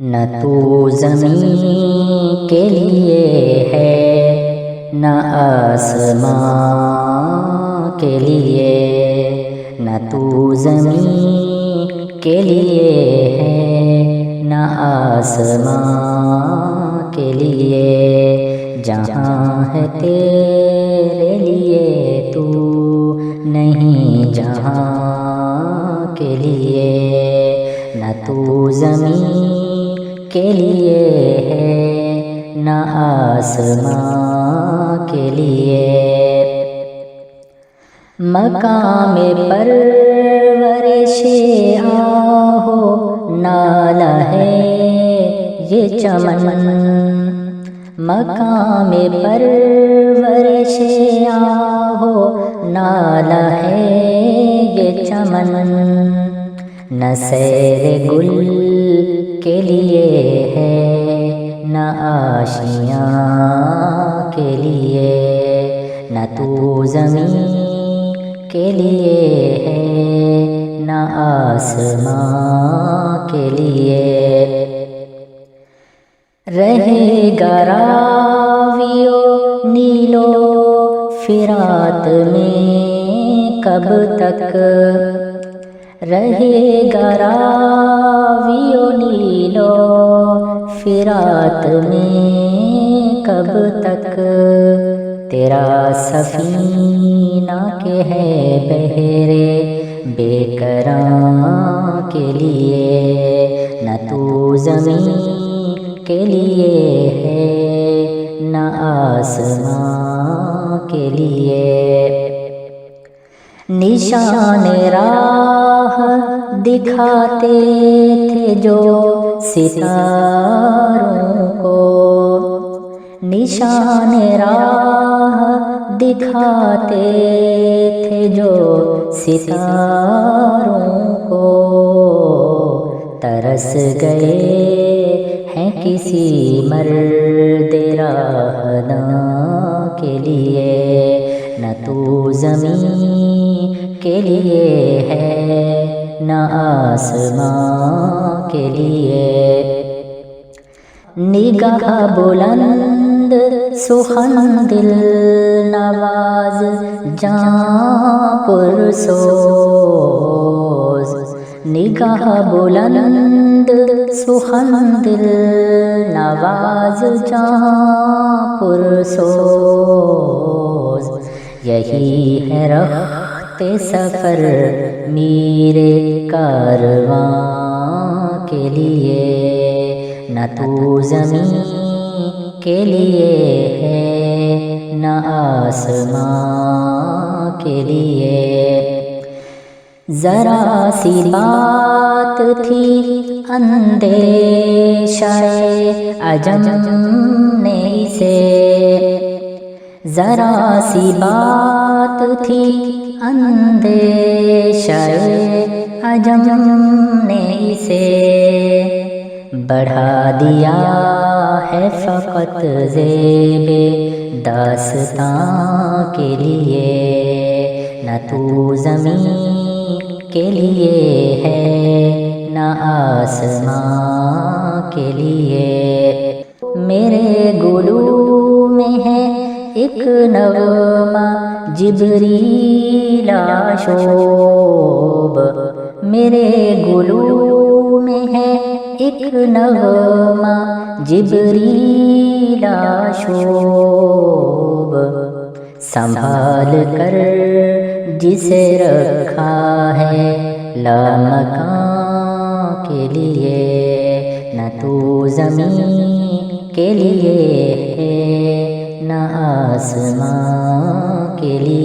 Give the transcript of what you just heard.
نہ تو زمین کے لیے ہے نہ آسمان کے لیے، نہ تو زمین کے لیے ہے نہ آسمان کے لیے، جہاں ہے تیرے لیے تو نہیں جہاں کے لیے، نہ تو زمین کے لیے ہے نہ آسمان کے لیے۔ مقام پرورش آہو نالہ ہے یہ چمن، مقام پرورش آہو نالہ ہے یہ چمن، نہ سیر گل کے لیے ہے نہ آشیاں کے لیے، نہ تو زمین کے لیے ہے نہ آسمان کے لیے۔ رہے گا راویو نیلو فرات میں کب تک، رہے گا راویو نیلو فرات میں کب تک، تیرا سفینہ کے ہے بہرے بے کراں کے لیے، نہ تو زمین کے لیے ہے نہ آسمان کے لیے۔ نشان راہ دکھاتے تھے جو ستاروں کو، نشان راہ دکھاتے تھے جو ستاروں کو، ترس گئے ہیں کسی مرد راہداں کے لیے، نہ تو زمین کے لیے ہے نہ آسمان کے لیے۔ نگاہ بلند سخن دل نواز جاں پرسوز، نگاہ بلند سخن دل نواز جاں پرسوز، یہی ہے رخت سفر میرے کارواں کے لیے، نہ تو زمین کے لیے ہے نہ آسمان کے لیے۔ ذرا سی بات تھی اندیشہ عجم نے اسے، ذرا سی بات تھی اندیشہ عجم نے اسے، بڑھا دیا ہے فقط زیب داستاں کے لیے، نہ تو زمین کے لیے ہے نہ آسمان کے لیے۔ میرے گلو میں ہے ایک نغمہ جبریل آشوب، میرے گلو میں ہے ایک نغمہ جبریل آشوب، سنبھال کر جسے رکھا ہے لامکاں کے لیے، نہ تو زمین کے لیے ہے نہ آسمان کے لیے۔